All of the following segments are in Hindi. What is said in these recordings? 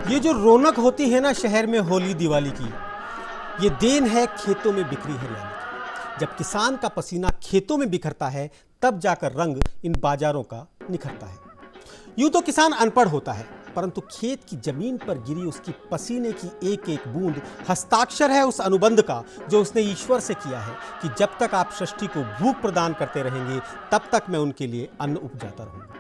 ये जो रौनक होती है ना शहर में होली दिवाली की, ये देन है खेतों में बिखरी हरियाली की। जब किसान का पसीना खेतों में बिखरता है तब जाकर रंग इन बाजारों का निखरता है। यूं तो किसान अनपढ़ होता है, परंतु खेत की जमीन पर गिरी उसकी पसीने की एक एक बूंद हस्ताक्षर है उस अनुबंध का जो उसने ईश्वर से किया है कि जब तक आप सृष्टि को भूख प्रदान करते रहेंगे तब तक मैं उनके लिए अन्न उपजाता रहूंगा।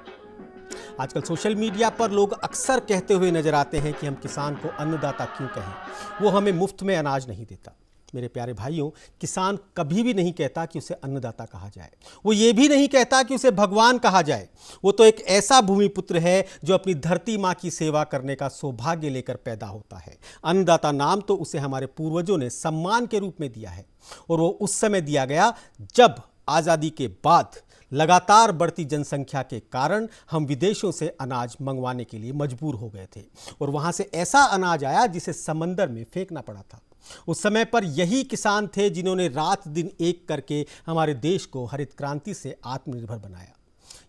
आजकल सोशल मीडिया पर लोग अक्सर कहते हुए नजर आते हैं कि हम किसान को अन्नदाता क्यों कहें, वो हमें मुफ्त में अनाज नहीं देता। मेरे प्यारे भाइयों, किसान कभी भी नहीं कहता कि उसे अन्नदाता कहा जाए। वो ये भी नहीं कहता कि उसे भगवान कहा जाए। वो तो एक ऐसा भूमिपुत्र है जो अपनी धरती माँ की सेवा करने का सौभाग्य लेकर पैदा होता है। अन्नदाता नाम तो उसे हमारे पूर्वजों ने सम्मान के रूप में दिया है, और वो उस समय दिया गया जब आज़ादी के बाद लगातार बढ़ती जनसंख्या के कारण हम विदेशों से अनाज मंगवाने के लिए मजबूर हो गए थे, और वहां से ऐसा अनाज आया जिसे समंदर में फेंकना पड़ा था। उस समय पर यही किसान थे जिन्होंने रात दिन एक करके हमारे देश को हरित क्रांति से आत्मनिर्भर बनाया।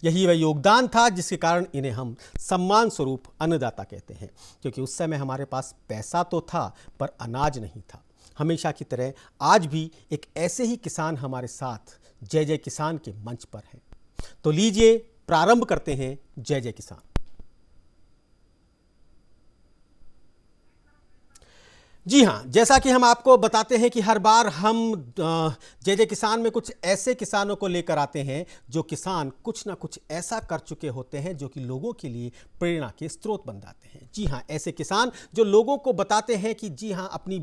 यही वह योगदान था जिसके कारण इन्हें हम सम्मान स्वरूप अन्नदाता कहते हैं, क्योंकि उस समय हमारे पास पैसा तो था पर अनाज नहीं था। हमेशा की तरह आज भी एक ऐसे ही किसान हमारे साथ जय जय किसान के मंच पर हैं। तो लीजिए प्रारंभ करते हैं जय जय किसान। जी हाँ, जैसा कि हम आपको बताते हैं कि हर बार हम जय जय किसान में कुछ ऐसे किसानों को लेकर आते हैं जो किसान कुछ ना कुछ ऐसा कर चुके होते हैं जो कि लोगों के लिए प्रेरणा के स्रोत बन जाते हैं। जी हाँ, ऐसे किसान जो लोगों को बताते हैं कि जी हाँ, अपनी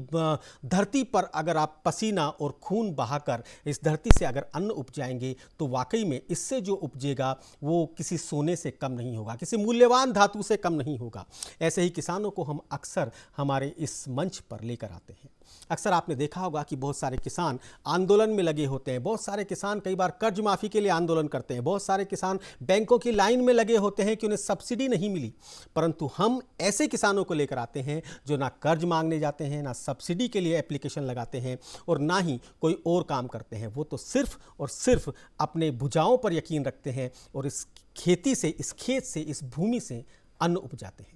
धरती पर अगर आप पसीना और खून बहाकर इस धरती से अगर अन्न उपजाएंगे तो वाकई में इससे जो उपजेगा वो किसी सोने से कम नहीं होगा, किसी मूल्यवान धातु से कम नहीं होगा। ऐसे ही किसानों को हम अक्सर हमारे इस मंच पर लेकर आते हैं। अक्सर आपने देखा होगा कि बहुत सारे किसान आंदोलन में लगे होते हैं, बहुत सारे किसान कई बार कर्ज माफी के लिए आंदोलन करते हैं, बहुत सारे किसान बैंकों की लाइन में लगे होते हैं कि उन्हें सब्सिडी नहीं मिली। परंतु हम ऐसे किसानों को लेकर आते हैं जो ना कर्ज मांगने जाते हैं, ना सब्सिडी के लिए एप्लीकेशन लगाते हैं, और ना ही कोई और काम करते हैं। वो तो सिर्फ और सिर्फ अपने भुजाओं पर यकीन रखते हैं और इस खेती से, इस खेत से, इस भूमि से अन्न उपजाते हैं।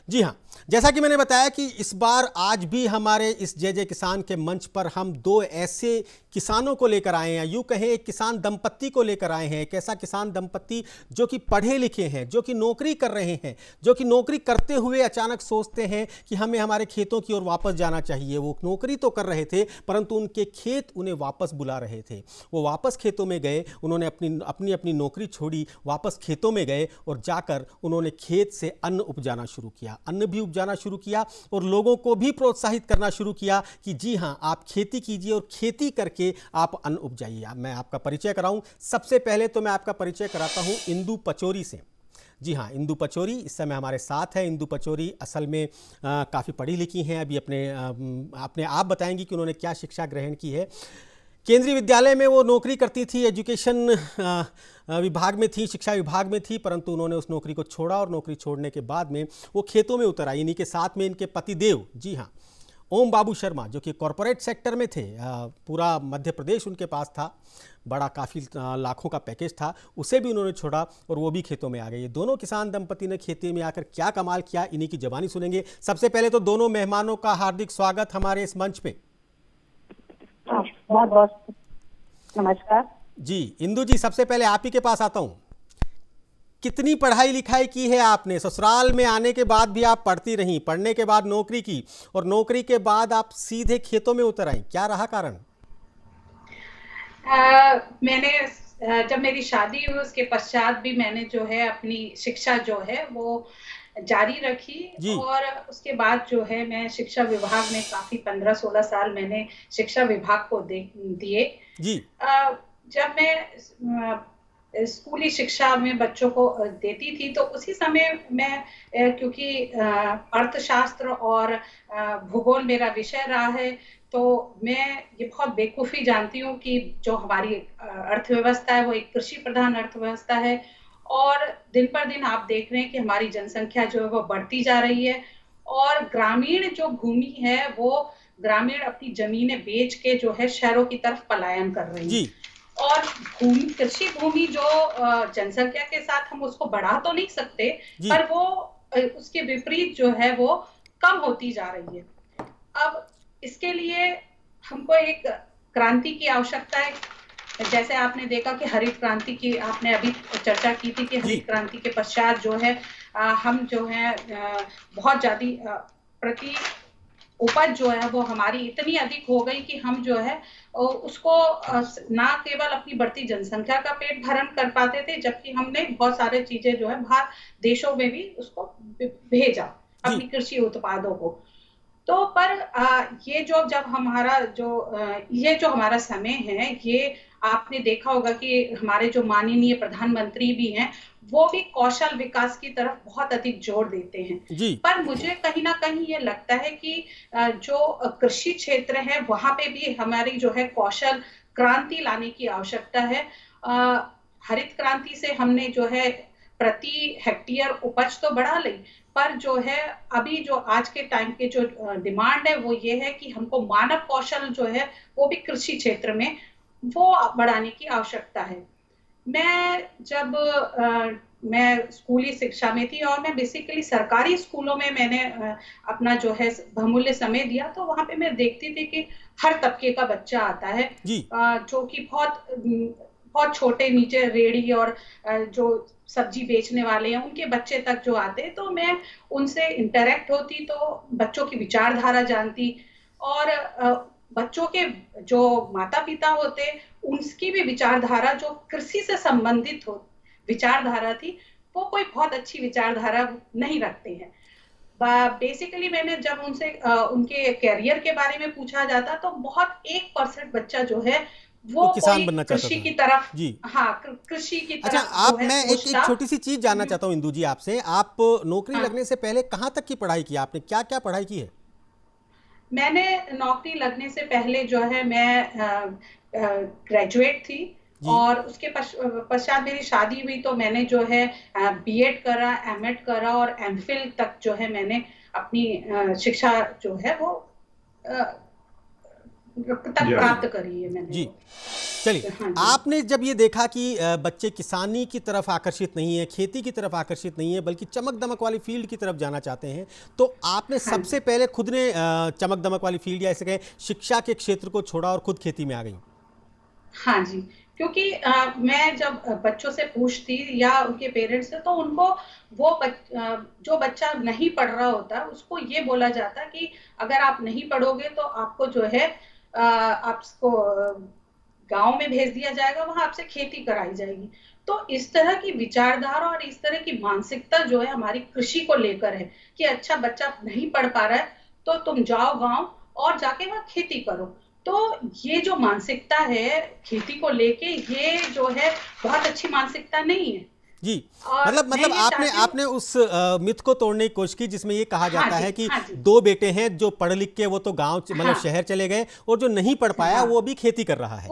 जी हाँ, जैसा कि मैंने बताया कि इस बार आज भी हमारे इस जय जय किसान के मंच पर हम दो ऐसे किसानों को लेकर आए हैं, यूँ कहें एक किसान दंपत्ति को लेकर आए हैं। एक ऐसा किसान दंपत्ति जो कि पढ़े लिखे हैं, जो कि नौकरी कर रहे हैं, जो कि नौकरी करते हुए अचानक सोचते हैं कि हमें हमारे खेतों की ओर वापस जाना चाहिए। वो नौकरी तो कर रहे थे परंतु उनके खेत उन्हें वापस बुला रहे थे। वो वापस खेतों में गए, उन्होंने अपनी अपनी नौकरी छोड़ी, वापस खेतों में गए और जाकर उन्होंने खेत से अन्न उपजाना शुरू किया, अन्न भी उपजाना शुरू किया और लोगों को भी प्रोत्साहित करना शुरू किया कि जी हाँ, आप खेती कीजिए और खेती करके आप अन्न उपजाइए। मैं आपका परिचय कराऊं, सबसे पहले तो मैं आपका परिचय कराता हूं इंदु पचौरी से। जी हाँ, इंदु पचौरी इस समय हमारे साथ है। इंदु पचौरी असल में काफ़ी पढ़ी लिखी हैं। अभी अपने आप बताएंगी कि उन्होंने क्या शिक्षा ग्रहण की है। केंद्रीय विद्यालय में वो नौकरी करती थी, एजुकेशन विभाग में थी, शिक्षा विभाग में थी, परंतु उन्होंने उस नौकरी को छोड़ा और नौकरी छोड़ने के बाद में वो खेतों में उतर आई। इन्हीं के साथ में इनके पतिदेव, जी हाँ, ओम बाबू शर्मा, जो कि कॉरपोरेट सेक्टर में थे, पूरा मध्य प्रदेश उनके पास था, बड़ा काफ़ी लाखों का पैकेज था, उसे भी उन्होंने छोड़ा और वो भी खेतों में आ गए। ये दोनों किसान दंपति ने खेती में आकर क्या कमाल किया, इन्हीं की ज़बानी सुनेंगे। सबसे पहले तो दोनों मेहमानों का हार्दिक स्वागत हमारे इस मंच पे। बहुत बहुत नमस्कार जी। इंदु जी, सबसे पहले आप ही के पास आता हूँ। कितनी पढ़ाई लिखाई की है आपने? ससुराल में आने के बाद भी आप पढ़ती रहीं, पढ़ने के बाद नौकरी की और नौकरी के बाद आप सीधे खेतों में उतर आई, क्या रहा कारण? मैंने जब मेरी शादी हुई उसके पश्चात भी मैंने जो है अपनी शिक्षा जो है वो जारी रखी और उसके बाद जो है मैं शिक्षा विभाग में काफी 15-16 साल मैंने शिक्षा विभाग को दिए। जी। जब मैं स्कूली शिक्षा में बच्चों को देती थी तो उसी समय मैं क्योंकि अर्थशास्त्र और भूगोल मेरा विषय रहा है, तो मैं ये बहुत बेवकूफ़ी जानती हूँ कि जो हमारी अर्थव्यवस्था है वो एक कृषि प्रधान अर्थव्यवस्था है और दिन पर दिन आप देख रहे हैं कि हमारी जनसंख्या जो है वो बढ़ती जा रही है और ग्रामीण जो भूमि है वो ग्रामीण अपनी जमीनें बेच के जो है शहरों की तरफ पलायन कर रही है। और भूमि, कृषि भूमि जो जनसंख्या के साथ हम उसको बढ़ा तो नहीं सकते, पर वो उसके विपरीत जो है वो कम होती जा रही है। अब इसके लिए हमको एक क्रांति की आवश्यकता है। जैसे आपने देखा कि हरित क्रांति की आपने अभी चर्चा की थी कि हरित क्रांति के पश्चात जो है हम जो है बहुत ज्यादा प्रति उपज जो है वो हमारी इतनी अधिक हो गई कि हम जो है उसको ना केवल अपनी बढ़ती जनसंख्या का पेट भरण कर पाते थे, जबकि हमने बहुत सारे चीजें जो है बाहर देशों में भी उसको भेजा अपनी कृषि उत्पादों को। तो पर ये जो जब हमारा ये जो हमारा समय है, ये आपने देखा होगा कि हमारे जो माननीय प्रधानमंत्री भी हैं, वो भी कौशल विकास की तरफ बहुत अधिक जोर देते हैं। पर मुझे कहीं ना कहीं ये लगता है कि जो कृषि क्षेत्र है वहां पे भी हमारी जो है कौशल क्रांति लाने की आवश्यकता है। हरित क्रांति से हमने जो है प्रति हेक्टेयर उपज तो बढ़ा ली, पर जो है अभी जो आज के टाइम के जो डिमांड है वो ये है कि हमको मानव कौशल जो है वो भी कृषि क्षेत्र में वो बढ़ाने की आवश्यकता है। मैं स्कूली शिक्षा में थी और मैं बेसिकली सरकारी स्कूलों में मैंने अपना जो है बहुमूल्य समय दिया, तो वहां पे मैं देखती थी कि हर तबके का बच्चा आता है जो कि बहुत छोटे नीचे रेड़ी और जो सब्जी बेचने वाले हैं उनके बच्चे तक जो आते, तो मैं उनसे इंटरेक्ट होती, तो बच्चों की विचारधारा जानती और बच्चों के जो माता पिता होते उनकी भी विचारधारा जो कृषि से संबंधित हो विचारधारा थी, वो कोई बहुत अच्छी विचारधारा नहीं रखते हैं। बेसिकली मैंने जब उनसे उनके कैरियर के बारे में पूछा जाता तो बहुत 1% बच्चा जो है वो किसान बनना चाहता कृषि था। की तरफ जी हाँ कृषि की तरफ। अच्छा, मैं एक छोटी सी चीज जानना चाहता हूँ इंदु जी आपसे, आप नौकरी लगने से पहले कहाँ तक की पढ़ाई की, आपने क्या क्या पढ़ाई की है? मैंने नौकरी लगने से पहले जो है मैं ग्रेजुएट थी और उसके पश्चात मेरी शादी हुई, तो मैंने जो है बीएड करा, एमएड करा और एमफिल तक जो है मैंने अपनी शिक्षा जो है वो तक प्राप्त करी है मैंने। जी चलिए, आपने जब ये देखा कि बच्चे किसानी की तरफ आकर्षित नहीं है, खेती की तरफ आकर्षित नहीं है, बल्कि चमक दमक वाली फील्ड की तरफ जाना चाहते हैं, तो आपने सबसे पहले खुद ने चमक दमक वाली फील्ड या ऐसे कहें शिक्षा के क्षेत्र को छोड़ा और खुद खेती में आ गई? हाँ जी, क्योंकि मैं जब बच्चों से पूछती या उनके पेरेंट्स से, तो उनको जो बच्चा नहीं पढ़ रहा होता उसको ये बोला जाता कि अगर आप नहीं पढ़ोगे तो आपको जो है आपको गांव में भेज दिया जाएगा, वहां आपसे खेती कराई जाएगी। तो इस तरह की विचारधारा और इस तरह की मानसिकता जो है हमारी कृषि को लेकर है कि अच्छा बच्चा नहीं पढ़ पा रहा है तो तुम जाओ गांव और जाके वहां खेती करो। तो ये जो मानसिकता है खेती को लेके, ये जो है बहुत अच्छी मानसिकता नहीं है। जी मतलब आपने उस मिथ को तोड़ने की कोशिश की जिसमें ये कहा जाता है कि दो बेटे हैं, जो पढ़ लिख के वो तो गांव मतलब शहर चले गए और जो नहीं पढ़ पाया वो भी खेती कर रहा है।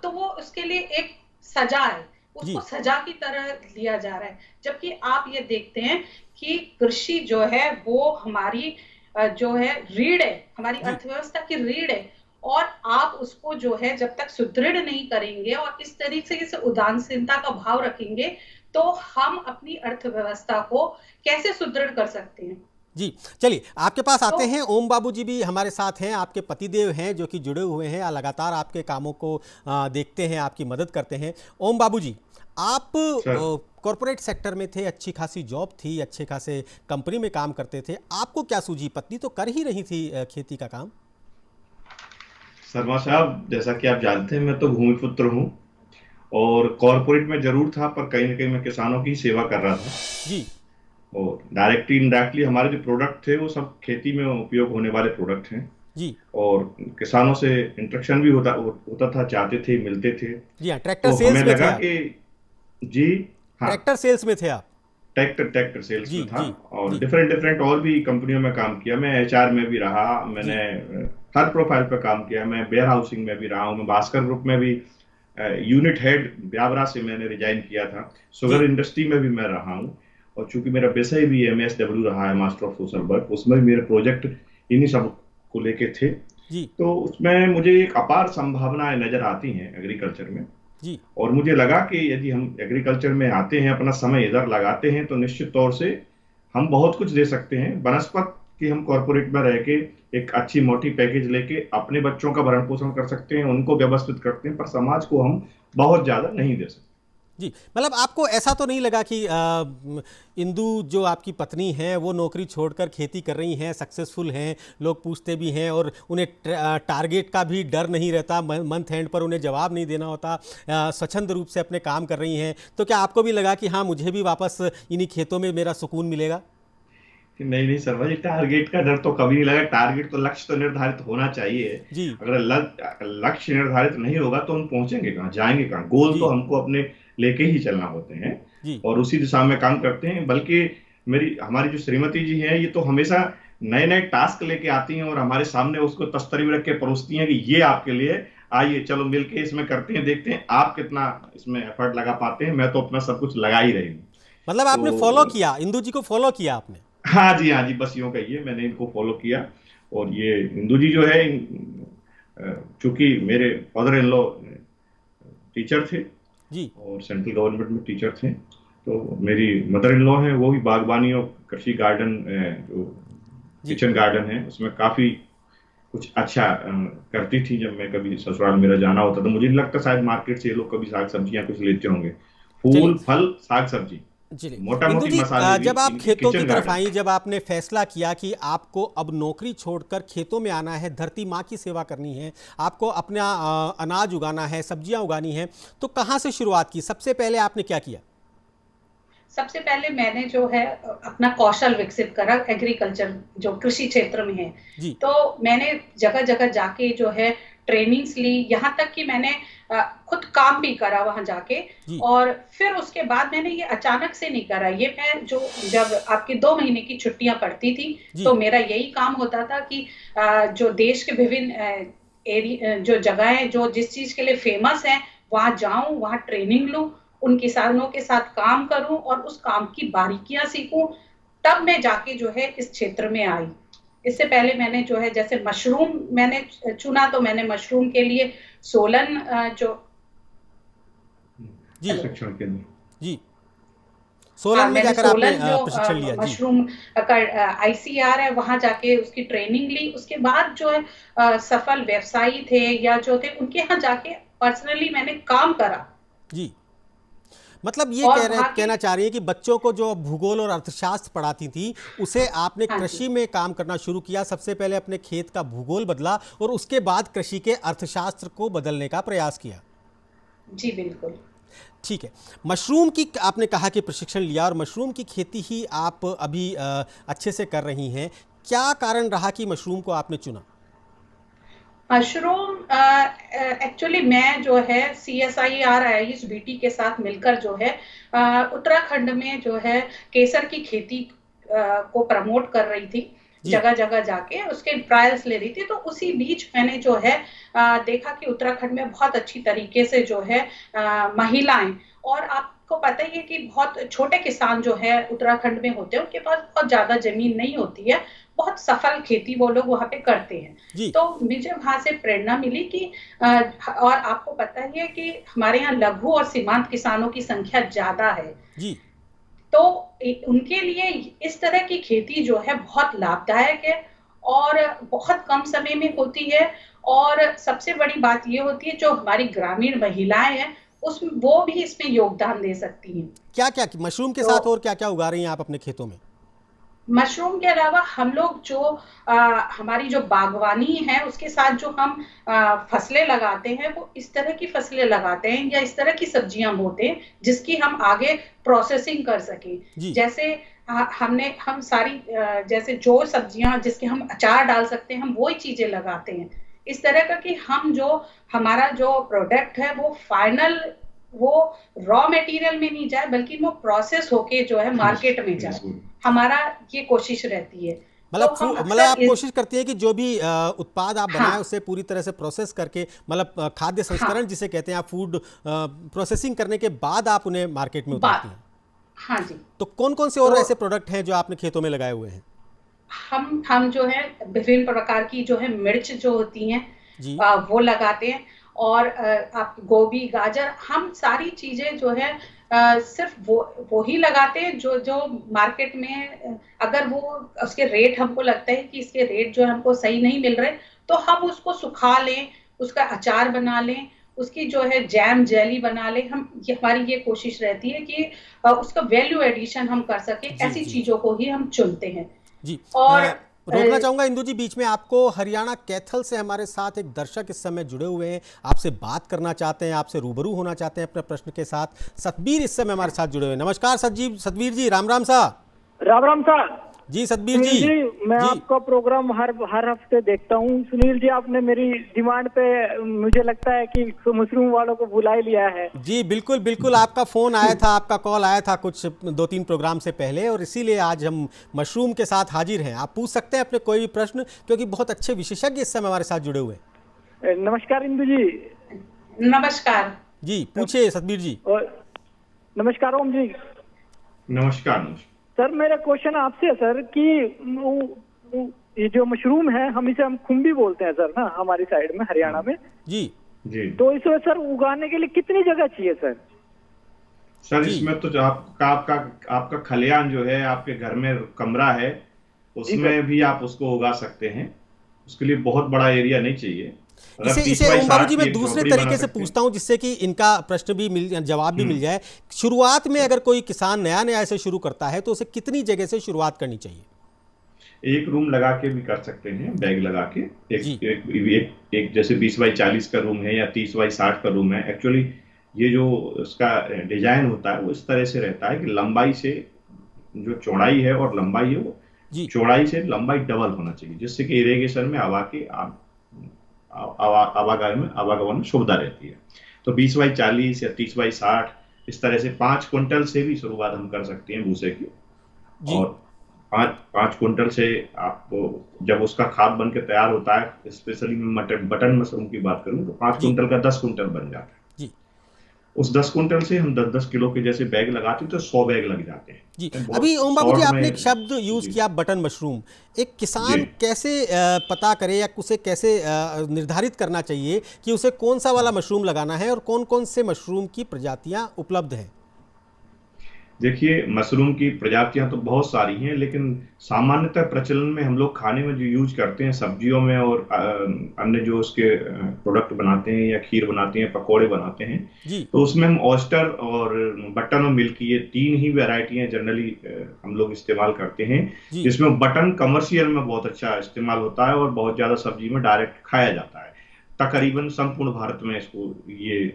तो वो उसके लिए एक सजा है, उसको सजा की तरह लिया जा रहा है। जबकि आप ये देखते हैं कि कृषि जो है वो हमारी जो है रीढ़ है, हमारी अर्थव्यवस्था की रीढ़ है, और आप उसको जो है जब तक सुदृढ़ नहीं करेंगे और इस तरीके से उदासीनता का भाव रखेंगे, तो हम अपनी अर्थव्यवस्था को कैसे सुदृढ़ कर सकते हैं। जी चलिए, आपके पास आते हैं। ओम बाबू जी भी हमारे साथ हैं, आपके पतिदेव हैं जो कि जुड़े हुए हैं, लगातार आपके कामों को देखते हैं, आपकी मदद करते हैं। ओम बाबू जी, आप कॉर्पोरेट सेक्टर में थे, अच्छी खासी जॉब थी, अच्छे खासे कंपनी में काम करते थे, आपको क्या सूझी? पत्नी तो कर ही रही थी खेती का काम। शर्मा साहब, जैसा कि आप जानते हैं मैं तो भूमिपुत्र हूँ और कॉर्पोरेट में जरूर था, पर कहीं ना कहीं मैं किसानों की सेवा कर रहा था जी। और डायरेक्टली इनडायरेक्टली हमारे जो प्रोडक्ट थे वो सब खेती में उपयोग होने वाले प्रोडक्ट हैं जी, और किसानों से इंटरेक्शन भी होता था, चाहते थे, मिलते थे। जी हाँ, ट्रैक्टर सेल्स में लगा कि जी हाँ, ट्रैक्टर सेल्स में थे आप? ट्रैक्टर सेल्स में था और डिफरेंट और भी कंपनियों में काम किया। मैं एचआर में भी रहा, मैंने हर प्रोफाइल पर काम किया। मैं वेयर हाउसिंग में भी रहा हूँ, मैं भास्कर ग्रुप में भी यूनिट हेड ब्यावरा से मैंने रिजाइन किया था। शुगर इंडस्ट्री में भी मैं रहा हूँ और चूंकि मेरा विषय भी MSW रहा है, मास्टर ऑफ सोशल वर्क, उसमें भी मेरे प्रोजेक्ट इन्हीं सब को लेके थे। जी तो उसमें मुझे एक अपार संभावनाएं नजर आती हैं एग्रीकल्चर में। जी और मुझे लगा कि यदि हम एग्रीकल्चर में आते हैं, अपना समय इधर लगाते हैं, तो निश्चित तौर से हम बहुत कुछ दे सकते हैं। बनस्पत की हम कॉरपोरेट में रह के एक अच्छी मोटी पैकेज लेके अपने बच्चों का भरण पोषण कर सकते हैं, उनको व्यवस्थित करते हैं, पर समाज को हम बहुत ज्यादा नहीं दे सकते। जी। मतलब आपको ऐसा तो नहीं लगा कि इंदु जो आपकी पत्नी हैं वो नौकरी छोड़कर खेती कर रही हैं, सक्सेसफुल हैं, लोग पूछते भी हैं और उन्हें टारगेट का भी डर नहीं रहता, मंथ एंड पर उन्हें जवाब नहीं देना होता, स्वच्छंद रूप से अपने काम कर रही हैं, तो क्या आपको भी लगा कि हाँ मुझे भी वापस इन्हीं खेतों में मेरा सुकून मिलेगा? नहीं नहीं शर्मा जी, टारगेट का डर तो कभी नहीं लगा। टारगेट तो, लक्ष्य तो निर्धारित होना चाहिए। जी अगर लक्ष्य निर्धारित नहीं होगा तो हम पहुंचेंगे कहाँ, जाएंगे कहाँ? गोल जी तो हमको अपने लेके ही चलना होते हैं जी और उसी दिशा में काम करते हैं। बल्कि हमारी जो श्रीमती जी हैं, ये तो हमेशा नए नए टास्क लेके आती हैं और हमारे सामने उसको तस्तरी में रख के परोसती हैं कि ये आपके लिए, आइए चलो मिलके इसमें करते हैं, देखते हैं आप कितना इसमें एफर्ट लगा पाते हैं। मैं तो अपना सब कुछ लगा ही रही हूँ। मतलब आपने फॉलो तो किया, इंदु जी को फॉलो किया आपने? हाँ जी, बस यूं कहिए, मैंने इनको फॉलो किया। और ये इंदु जी जो है, चूंकि मेरे फादर इन लॉ टीचर थे जी और सेंट्रल गवर्नमेंट में टीचर थे, तो मेरी मदर इन लॉ है वो भी बागवानी और कृषि गार्डन, जो जी किचन गार्डन है उसमें काफी कुछ अच्छा करती थी। जब मैं कभी ससुराल मेरा जाना होता तो मुझे नहीं लगता शायद मार्केट से ये लोग कभी साग सब्जियां कुछ लेते होंगे। चलिए फूल फल साग सब्जी, चलिए। मोटा इंदु मोटी जी, मसाले भी जब आप इनकी खेतों की किचन तरफ गार्डन। आई, जब आपने फैसला किया कि आपको अब नौकरी छोड़कर खेतों में आना है, धरती माँ की सेवा करनी है, आपको अपना अनाज उगाना है, सब्जियां उगानी है, तो कहाँ से शुरुआत की? सबसे पहले आपने क्या किया? सबसे पहले मैंने जो है अपना कौशल विकसित करा एग्रीकल्चर जो कृषि क्षेत्र में है। जी तो मैंने जगह जगह जाके जो है ट्रेनिंग्स ली, यहाँ तक कि मैंने खुद काम भी करा वहां जाके। जी और फिर उसके बाद मैंने ये अचानक से नहीं करा, ये मैं जो जब आपकी 2 महीने की छुट्टियां पड़ती थी जी तो मेरा यही काम होता था कि जो देश के विभिन्न जो जगहें जो जिस चीज के लिए फेमस है वहां जाऊं, वहां ट्रेनिंग लूं, उन किसानों के साथ काम करूं और उस काम की बारीकियां सीखूं। तब मैं जाके जो है इस क्षेत्र में आई। इससे पहले मैंने जो है जैसे मशरूम मैंने चुना, तो मैंने मशरूम के लिए सोलन जो जी प्रशिक्षण केंद्र। जी हाँ, सोलन में मैंने जाकर आपने सोलन जो प्रशिक्षण लिया? जी मशरूम का आईसीआर है वहां जाके उसकी ट्रेनिंग ली। उसके बाद जो है सफल व्यवसायी थे या जो थे उनके यहाँ जाके पर्सनली मैंने काम करा। जी। मतलब ये और वहां की कहना चाह रही है कि बच्चों को जो भूगोल और अर्थशास्त्र पढ़ाती थी उसे आपने हाँ जी, कृषि में काम करना शुरू किया। सबसे पहले अपने खेत का भूगोल बदला और उसके बाद कृषि के अर्थशास्त्र को बदलने का प्रयास किया। जी बिल्कुल। ठीक है। मशरूम की आपने कहा कि प्रशिक्षण लिया और मशरूम की खेती ही आप अभी अच्छे से कर रही हैं। क्या कारण रहा कि मशरूम को आपने चुना? मशरूम एक्चुअली मैं जो है CSIR ISBT के साथ मिलकर जो है उत्तराखंड में जो है केसर की खेती को प्रमोट कर रही थी, जी जगह जगह जाके उसके ट्रायल्स ले रही थी। तो उसी बीच मैंने जो है देखा कि उत्तराखंड में बहुत अच्छी तरीके से जो है महिलाएं, और आपको पता ही है कि बहुत छोटे किसान जो है उत्तराखंड में होते हैं, उनके पास बहुत ज्यादा जमीन नहीं होती है, बहुत सफल खेती वो लोग वहां पे करते हैं। जी तो मुझे वहां से प्रेरणा मिली कि और आपको पता ही है कि हमारे यहाँ लघु और सीमांत किसानों की संख्या ज्यादा है। जी तो उनके लिए इस तरह की खेती जो है बहुत लाभदायक है और बहुत कम समय में होती है। और सबसे बड़ी बात ये होती है जो हमारी ग्रामीण महिलाएं हैं उस वो भी इसमें योगदान दे सकती हैं। क्या क्या मशरूम के तो साथ और क्या क्या उगा रही हैं आप अपने खेतों में? मशरूम के अलावा हम लोग जो हमारी जो बागवानी है उसके साथ जो हम फसलें लगाते हैं वो इस तरह की फसलें लगाते हैं या इस तरह की सब्जियां बोते हैं जिसकी हम आगे प्रोसेसिंग कर सकें। जी जैसे हम सारी जैसे जो सब्जियां जिसके हम अचार डाल सकते हैं हम वही चीजें लगाते हैं। इस तरह का कि हम जो हमारा जो प्रोडक्ट है वो फाइनल वो रॉ मटेरियल में नहीं जाए बल्कि वो प्रोसेस होके जो है मार्केट में जाए, हमारा ये कोशिश रहती है। तो हम मतलब आप अक्सर कोशिश करती है कि जो भी उत्पाद आप हाँ बनाएं उसे पूरी तरह से प्रोसेस करके, मतलब खाद्य हाँ संस्करण जिसे कहते हैं, आप फूड प्रोसेसिंग करने के बाद आप उन्हें मार्केट में उतारती बात हैं। हाँ जी। तो कौन कौन से और तो ऐसे प्रोडक्ट हैं जो आपने खेतों में लगाए हुए हैं? हम जो है विभिन्न प्रकार की जो है मिर्च जो होती हैं जी वो लगाते हैं, और आप गोभी, गाजर, हम सारी चीजें जो है सिर्फ वो ही लगाते हैं जो जो मार्केट में अगर वो उसके रेट हमको लगता है कि इसके रेट जो हमको सही नहीं मिल रहे, तो हम उसको सुखा लें, उसका अचार बना लें, उसकी जो है जैम जेली बना लें। हमारी ये कोशिश रहती है कि उसका वैल्यू एडिशन हम कर सकें, जी ऐसी जी चीजों को ही हम चुनते हैं। जी और रोकना चाहूंगा इंदु जी बीच में आपको। हरियाणा कैथल से हमारे साथ एक दर्शक इस समय जुड़े हुए हैं, आपसे बात करना चाहते हैं, आपसे रूबरू होना चाहते हैं अपने प्रश्न के साथ। सतबीर इस समय हमारे साथ जुड़े हुए हैं। नमस्कार सतबीर जी, राम राम सा। राम राम सर। जी सतबीर सुनील जी, जी, मैं आपका प्रोग्राम हर हफ्ते देखता हूँ। सुनील जी, आपने मेरी डिमांड पे मुझे लगता है कि मशरूम वालों को बुला ही लिया है। जी बिल्कुल बिल्कुल, आपका फ़ोन आया था, आपका कॉल आया था कुछ 2-3 प्रोग्राम से पहले, और इसीलिए आज हम मशरूम के साथ हाजिर हैं। आप पूछ सकते हैं अपने कोई भी प्रश्न, क्योंकि बहुत अच्छे विशेषज्ञ इस समय हमारे साथ जुड़े हुए हैं। नमस्कार इंदु जी। नमस्कार जी पूछिए सतबीर जी। और नमस्कार ओम जी। नमस्कार। सर, मेरा क्वेश्चन आपसे है सर कि ये जो मशरूम है, हम खुम्बी बोलते हैं सर ना हमारी साइड में, हरियाणा में। जी जी तो इसमें सर उगाने के लिए कितनी जगह चाहिए सर? सर, जी। इसमें तो जो आपका खलियान जो है, आपके घर में कमरा है, उसमें भी आप उसको उगा सकते हैं। उसके लिए बहुत बड़ा एरिया नहीं चाहिए। अगर 30 इसे बाई ओम बाबू जी 60 की मैं एक दूसरे झोपड़ी बना तरीके से सकते हैं। पूछता हूं, जिससे कि इनका प्रश्न भी जवाब भी मिल जाए। शुरुआत में अगर कोई किसान नया नया ऐसे शुरू करता है तो उसे कितनी जगह से शुरुआत करनी चाहिए? एक रूम लगा के भी कर सकते हैं, बैग लगा के। जी एक जैसे 20 बाई 40 का रूम है या 30 बाई 60 का रूम है। एक्चुअली ये जो उसका डिजाइन होता है वो इस तरह से रहता है कि लंबाई से जो चौड़ाई है और लंबाई है, वो जी चौड़ाई से लंबाई डबल होना चाहिए, जिससे कि इरिगेशन में आवागमन में सुविधा रहती है। तो 20 बाई 40 या 30 बाई 60 इस तरह से 5 क्विंटल से भी शुरुआत हम कर सकते हैं भूसे की। जी और 5 क्विंटल से आपको जब उसका खाद बन के तैयार होता है, स्पेशली मैं बटन मशरूम की बात करूं, तो 5 जी क्विंटल का 10 क्विंटल बन जाता है। जी उस 10 क्विंटल से हम 10-10 किलो के जैसे बैग लगाते हैं, तो 100 बैग लग जाते हैं। जी बहुत अभी ओम बाबू जी शॉर्ट आपने एक में। शब्द यूज जी किया, बटन मशरूम। एक किसान जी कैसे पता करे या उसे कैसे निर्धारित करना चाहिए कि उसे कौन सा वाला मशरूम लगाना है, और कौन कौन से मशरूम की प्रजातियां उपलब्ध हैं? देखिए, मशरूम की प्रजातियां तो बहुत सारी हैं, लेकिन सामान्यतः प्रचलन में हम लोग खाने में जो यूज करते हैं सब्जियों में, और अन्य जो उसके प्रोडक्ट बनाते हैं या खीर बनाते हैं, पकोड़े बनाते हैं, जी तो उसमें हम ऑयस्टर और बटन और मिल्की, ये 3 ही वैरायटियां जनरली हम लोग इस्तेमाल करते हैं। जी जिसमें बटन कमर्शियल में बहुत अच्छा इस्तेमाल होता है और बहुत ज्यादा सब्जी में डायरेक्ट खाया जाता है। तकरीबन संपूर्ण भारत में इसको ये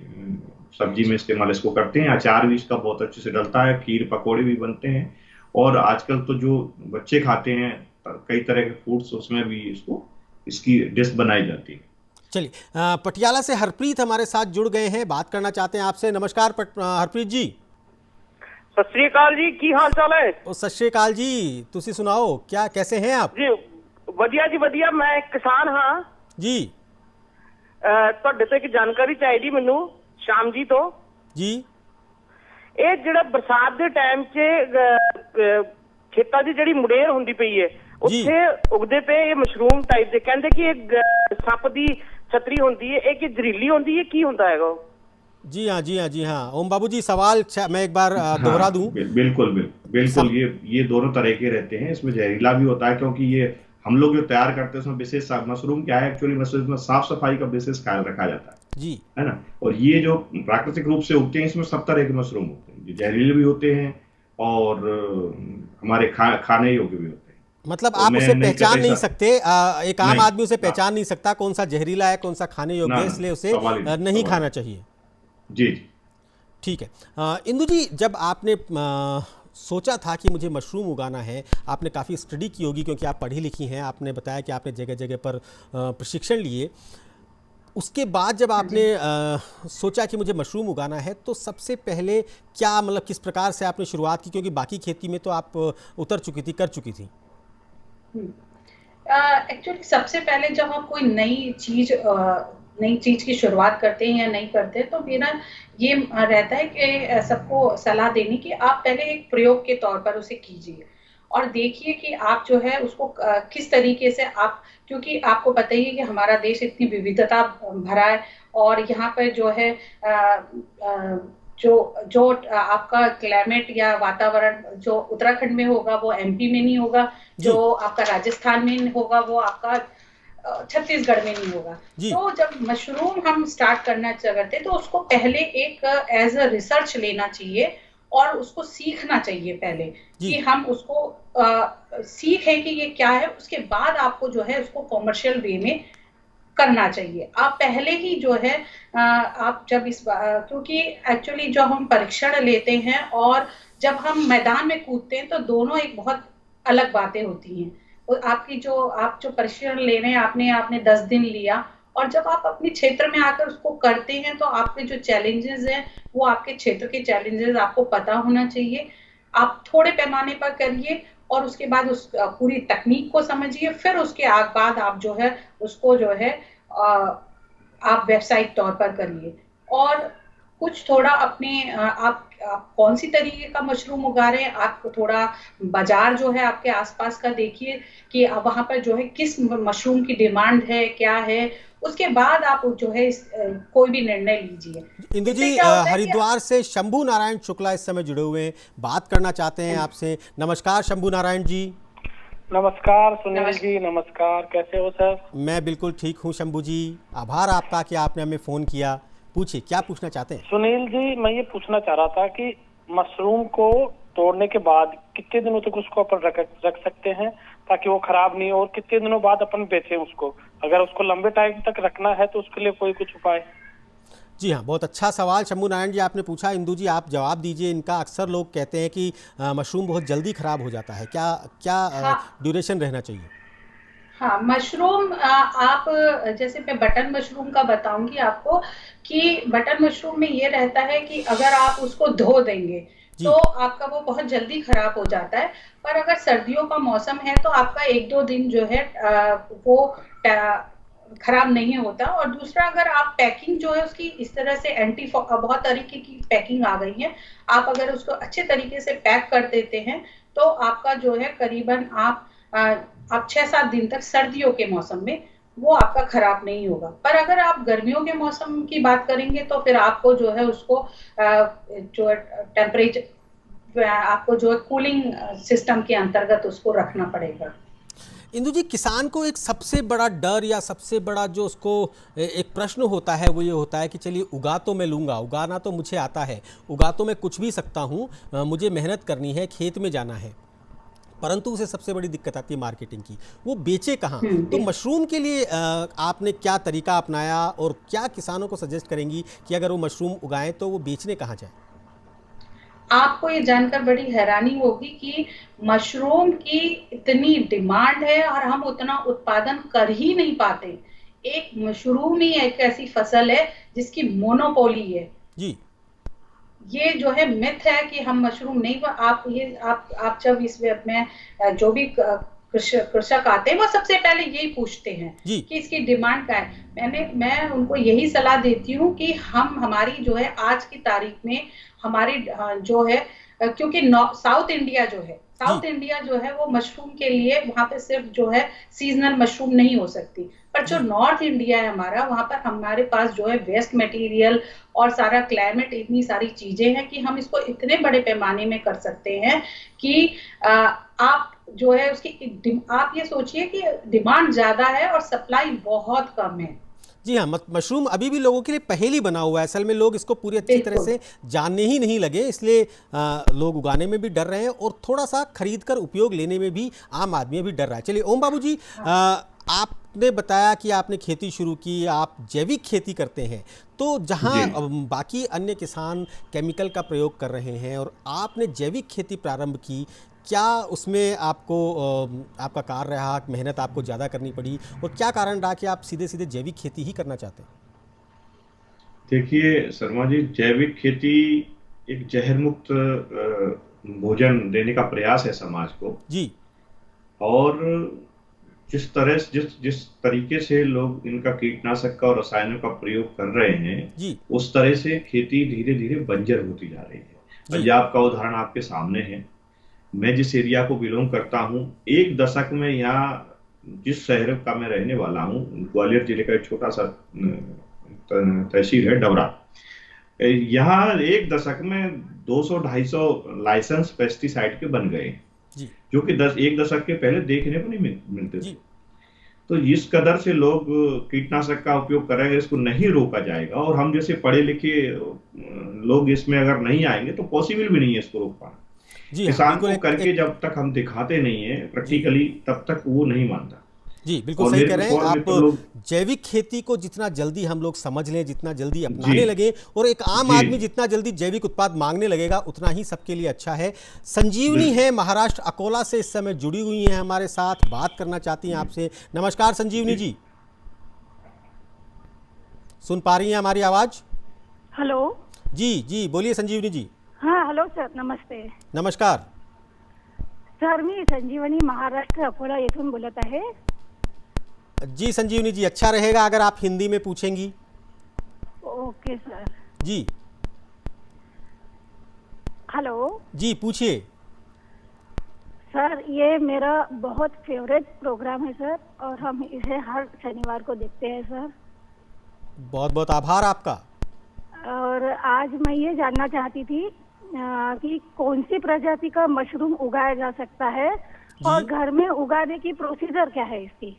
सब्जी में इस्तेमाल इसको करते हैं। अचार भी इसका बहुत अच्छे से डलता है, खीर पकोड़े भी बनते हैं, और आजकल तो जो बच्चे खाते हैं कई तरह के फूड्स, उसमें भी इसकी डिश बनाई जाती है। चलिए पटियाला से हरप्रीत हमारे साथ जुड़ गए हैं, बात करना चाहते हैं आपसे। नमस्कार हरप्रीत जी। सत श्री अकाल जी, की हाल चाल है? ओ सत श्री अकाल जी, तुसी सुनाओ, क्या कैसे हैं आप? जी ਵਧੀਆ ਜੀ, ਵਧੀਆ। मैं एक किसान हाँ जी ਤੁਹਾਡੇ ਤੋਂ ਇੱਕ ਜਾਣਕਾਰੀ ਚਾਹੀਦੀ ਮੈਨੂੰ ਸ਼ਾਮ ਜੀ ਤੋਂ। जी ਇਹ ਜਿਹੜਾ ਬਰਸਾਤ ਦੇ ਟਾਈਮ 'ਚ ਖੇਤਾਂ ਦੀ ਜਿਹੜੀ ਮੁੜੇਰ ਹੁੰਦੀ ਪਈ ਹੈ, ਉੱਥੇ ਉਗਦੇ ਪਏ ਇਹ ਮਸ਼ਰੂਮ ਟਾਈਪ ਦੇ। ਕਹਿੰਦੇ ਕਿ ਇਹ ਸੱਪ ਦੀ ਛਤਰੀ ਹੁੰਦੀ ਹੈ, ਇਹ ਕਿ ਜ਼ਹਿਰੀਲੀ ਹੁੰਦੀ ਹੈ, ਕੀ ਹੁੰਦਾ ਹੈਗਾ? जी हाँ जी हाँ जी हाँ। ओम बाबू जी सवाल मैं एक बार दोहरा दूं। बिल्कुल ये दोनों तरह के रहते हैं। इसमें जहरीला भी होता है, क्योंकि ये हम लोग जो तैयार करते हैं उसमें विशेष मशरूम क्या है, एक्चुअली मशरूम में साफ सफाई का विशेष ख्याल रखा जाता जी है ना। और ये जो प्राकृतिक रूप से उगते हैं, इसमें सब तरह के मशरूम होते हैं, ये जहरीले भी होते हैं और हमारे खाने योग्य भी होते हैं। मतलब तो आप मैं उसे नहीं पहचान कहता नहीं सकते, एक आम नहीं, आदमी उसे पहचान नहीं सकता कौन सा जहरीला है कौन सा खाने योग्य है, इसलिए उसे सवाल ही नहीं, नहीं सवाल खाना ही। चाहिए। जी ठीक है इंदु जी, जब आपने सोचा था कि मुझे मशरूम उगाना है, आपने काफ़ी स्टडी की होगी क्योंकि आप पढ़ी लिखी हैं, आपने बताया कि आपने जगह जगह पर प्रशिक्षण लिए। उसके बाद जब आपने सोचा कि मुझे मशरूम उगाना है, तो सबसे पहले क्या मतलब किस प्रकार से आपने शुरुआत की, क्योंकि बाकी खेती में तो आप उतर चुकी थी, कर चुकी थी? एक्चुअली सबसे पहले जब हम कोई नई चीज की शुरुआत करते हैं या नहीं करते हैं, तो मेरा ये रहता है कि सबको सलाह देनी कि आप पहले एक प्रयोग के तौर पर उसे कीजिए, और देखिए कि आप जो है उसको किस तरीके से आप, क्योंकि आपको पता ही है कि हमारा देश इतनी विविधता भरा है, और यहाँ पर जो है जो आपका क्लाइमेट या वातावरण जो उत्तराखंड में होगा वो एमपी में नहीं होगा, जो आपका राजस्थान में होगा वो आपका छत्तीसगढ़ में नहीं होगा। तो जब मशरूम हम स्टार्ट करना चाहते तो उसको पहले एक एज अ रिसर्च लेना चाहिए और उसको सीखना चाहिए पहले कि हम उसको सीखें कि ये क्या है, उसके बाद आपको जो है उसको कॉमर्शियल वे में करना चाहिए। आप पहले ही जो है आप जब क्योंकि एक्चुअली जब हम परीक्षण लेते हैं और जब हम मैदान में कूदते हैं तो दोनों एक बहुत अलग बातें होती हैं। आप जो प्रशिक्षण ले रहे हैं, आपने 10 दिन लिया, और जब आप अपने क्षेत्र में आकर उसको करते हैं तो आपके जो चैलेंजेस हैं वो आपके क्षेत्र के चैलेंजेस आपको पता होना चाहिए। आप थोड़े पैमाने पर करिए और उसके बाद उस पूरी तकनीक को समझिए, फिर उसके बाद आप जो है उसको जो है आप व्यावसायिक तौर पर करिए। और कुछ थोड़ा अपने आप कौन सी तरीके का मशरूम उगा रहे हैं, आप थोड़ा बाजार जो है आपके आसपास का देखिए कि वहां पर जो है किस मशरूम की डिमांड है, क्या है, उसके बाद आप जो है कोई भी निर्णय लीजिए। इंदु जी, हरिद्वार से शंभू नारायण शुक्ला इस समय जुड़े हुए हैं, बात करना चाहते हैं आपसे। नमस्कार शंभू नारायण जी। नमस्कार सुनील जी, नमस्कार, कैसे हो सर? मैं बिल्कुल ठीक हूँ शंभू जी, आभार आपका कि आपने हमें फ़ोन किया। पूछिए, क्या पूछना चाहते हैं? सुनील जी, मैं ये पूछना चाह रहा था कि मशरूम को तोड़ने के बाद कितने दिनों तक उसको अपन रख सकते हैं ताकि वो खराब नहीं हो, और कितने दिनों बाद अपन बेचें उसको? अगर उसको लंबे टाइम तक रखना है तो उसके लिए कोई कुछ उपाय? जी हाँ, बहुत अच्छा सवाल शंभू नारायण जी आपने पूछा। इंदु जी आप जवाब दीजिए इनका। अक्सर लोग कहते हैं कि मशरूम बहुत जल्दी खराब हो जाता है, क्या ड्यूरेशन रहना चाहिए? हाँ, मशरूम आप जैसे मैं बटन मशरूम का बताऊंगी आपको कि बटन मशरूम में ये रहता है कि अगर आप उसको धो देंगे तो आपका वो बहुत जल्दी खराब हो जाता है। पर अगर सर्दियों का मौसम है तो आपका 1-2 दिन जो है वो खराब नहीं होता। और दूसरा, अगर आप पैकिंग जो है उसकी इस तरह से बहुत तरीके की पैकिंग आ गई है, आप अगर उसको अच्छे तरीके से पैक कर देते हैं तो आपका जो है करीबन आप 6-7 दिन तक सर्दियों के मौसम में वो आपका खराब नहीं होगा। पर अगर आप गर्मियों के मौसम की बात करेंगे तो फिर आपको जो है उसको जो टेम्परेचर आपको जो है कूलिंग सिस्टम के अंतर्गत उसको रखना पड़ेगा। इंदु जी, किसान को एक सबसे बड़ा डर या सबसे बड़ा जो उसको एक प्रश्न होता है वो ये होता है कि चलिए उगा तो मैं लूँगा, उगाना तो मुझे आता है, उगा तो मैं कुछ भी सकता हूँ, मुझे मेहनत करनी है, खेत में जाना है, परंतु उसे सबसे बड़ी दिक्कत आती है मार्केटिंग की, वो बेचे कहाँ? तो मशरूम के लिए आपने क्या तरीका अपनाया और क्या किसानों को सजेस्ट करेंगी कि अगर वो मशरूम उगाएं तो वो बेचने कहाँ जाए? आपको ये जानकर बड़ी हैरानी होगी कि मशरूम की इतनी डिमांड है और हम उतना उत्पादन कर ही नहीं पाते। एक मशरूम ही एक ऐसी फसल है जिसकी मोनोपोली है जी। ये जो है मिथ है कि हम मशरूम नहीं, आप जब इस में जो भी कृषक आते हैं वो सबसे पहले यही पूछते हैं कि इसकी डिमांड क्या है। मैं उनको यही सलाह देती हूँ कि हमारी जो है आज की तारीख में हमारी जो है, क्योंकि साउथ इंडिया जो है वो मशरूम के लिए वहां पे सिर्फ जो है सीजनल मशरूम नहीं हो सकती, पर जो नॉर्थ इंडिया है हमारा, वहां पर हमारे पास जो है वेस्ट मटेरियल और सारा क्लाइमेट, इतनी सारी चीजें हैं कि हम इसको इतने बड़े पैमाने में कर सकते हैं कि आप जो है उसकी आप ये सोचिए कि डिमांड ज्यादा है और सप्लाई बहुत कम है। जी हाँ, मशरूम अभी भी लोगों के लिए पहेली बना हुआ है। असल में लोग इसको पूरी अच्छी तरह से जानने ही नहीं लगे, इसलिए लोग उगाने में भी डर रहे हैं और थोड़ा सा खरीद कर उपयोग लेने में भी आम आदमी भी डर रहा है। चलिए ओम बाबू जी, आपने बताया कि आपने खेती शुरू की, आप जैविक खेती करते हैं, तो जहाँ बाकी अन्य किसान केमिकल का प्रयोग कर रहे हैं और आपने जैविक खेती प्रारंभ की, क्या उसमें आपको आपका कार्य रहा, मेहनत आपको ज़्यादा करनी पड़ी और क्या कारण रहा कि आप सीधे सीधे जैविक खेती ही करना चाहते हैं? देखिए शर्मा जी, जैविक खेती एक जहर मुक्त भोजन देने का प्रयास है समाज को जी। और जिस तरीके से लोग इनका कीटनाशक का और रसायनों का प्रयोग कर रहे हैं जी, उस तरह से खेती धीरे धीरे बंजर होती जा रही है। पंजाब का उदाहरण आपके सामने है मैं जिस एरिया को बिलोंग करता हूँ, एक दशक में यहाँ जिस शहर का मैं रहने वाला हूँ, ग्वालियर जिले का एक छोटा सा तहसील है डबरा, यहाँ एक दशक में 200-250 लाइसेंस पेस्टिसाइड के बन गए, जो कि एक दशक के पहले देखने को नहीं मिलते थे। तो इस कदर से लोग कीटनाशक का उपयोग करेंगे, इसको नहीं रोका जाएगा, और हम जैसे पढ़े लिखे लोग इसमें अगर नहीं आएंगे तो पॉसिबल भी नहीं है इसको रोक पाना। किसान को करके जब तक हम दिखाते नहीं है प्रैक्टिकली, तब तक वो नहीं मानता। जी बिल्कुल सही कह रहे हैं आप। जैविक खेती को जितना जल्दी हम लोग समझ लें, जितना जल्दी अपनाने लगे, और एक आम आदमी जितना जल्दी जैविक उत्पाद मांगने लगेगा, उतना ही सबके लिए अच्छा है। संजीवनी है महाराष्ट्र अकोला से इस समय जुड़ी हुई हैं हमारे साथ, बात करना चाहती हैं आपसे। नमस्कार संजीवनी जी, सुन पा रही हैं हमारी आवाज? हेलो जी जी बोलिए संजीवनी जी। हाँ हेलो सर, नमस्ते। नमस्कार सर, मी संजीवनी महाराष्ट्र अकोला येथून बोलत आहे। जी संजीवनी जी, अच्छा रहेगा अगर आप हिंदी में पूछेंगी। Okay sir. जी हेलो जी पूछिए। सर, ये मेरा बहुत फेवरेट प्रोग्राम है सर, और हम इसे हर शनिवार को देखते हैं सर। बहुत बहुत आभार आपका। और आज मैं ये जानना चाहती थी कि कौन सी प्रजाति का मशरूम उगाया जा सकता है, और घर में उगाने की प्रोसीजर क्या है इसकी?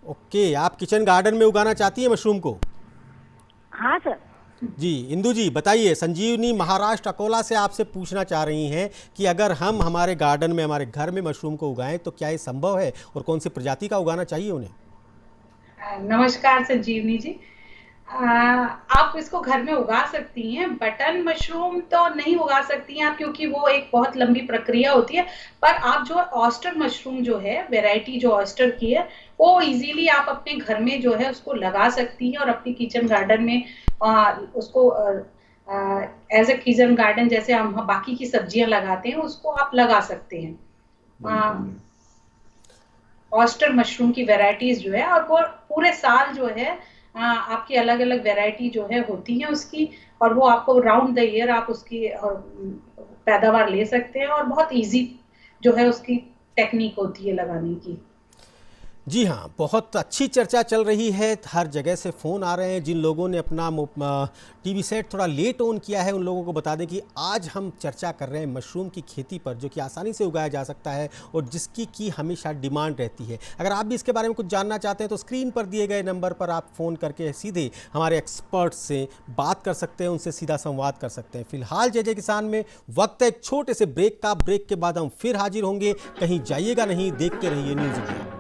ओके, आप किचन गार्डन में उगाना चाहती है मशरूम को? हाँ सर। जी इंदु जी बताइए, संजीवनी महाराष्ट्र अकोला से आपसे पूछना चाह रही हैं कि अगर हम हमारे गार्डन में, हमारे घर में मशरूम को उगाएं तो क्या ये संभव है, और कौन सी प्रजाति का उगाना चाहिए उन्हें? नमस्कार संजीवनी जी, आप इसको घर में उगा सकती हैं। बटन मशरूम तो नहीं उगा सकती हैं आप, क्योंकि वो एक बहुत लंबी प्रक्रिया होती है। पर आप जो ऑयस्टर मशरूम जो है, वैरायटी जो ऑयस्टर की है, वो इजीली आप अपने घर में जो है उसको लगा सकती हैं, और अपनी किचन गार्डन में उसको एज ए किचन गार्डन जैसे हम बाकी की सब्जियां लगाते हैं उसको आप लगा सकते हैं। ऑयस्टर मशरूम की वैरायटीज जो है, और वो पूरे साल जो है आपकी अलग अलग वैरायटी जो है होती है उसकी, और वो आपको राउंड द ईयर आप उसकी पैदावार ले सकते हैं, और बहुत इजी जो है उसकी टेक्निक होती है लगाने की। जी हाँ, बहुत अच्छी चर्चा चल रही है, हर जगह से फ़ोन आ रहे हैं। जिन लोगों ने अपना टीवी सेट थोड़ा लेट ऑन किया है, उन लोगों को बता दें कि आज हम चर्चा कर रहे हैं मशरूम की खेती पर, जो कि आसानी से उगाया जा सकता है और जिसकी की हमेशा डिमांड रहती है। अगर आप भी इसके बारे में कुछ जानना चाहते हैं तो स्क्रीन पर दिए गए नंबर पर आप फ़ोन करके सीधे हमारे एक्सपर्ट से बात कर सकते हैं, उनसे सीधा संवाद कर सकते हैं। फिलहाल जय जय किसान में वक्त है एक छोटे से ब्रेक का। ब्रेक के बाद हम फिर हाजिर होंगे, कहीं जाइएगा नहीं, देखते रहिए न्यूज़ इंडिया।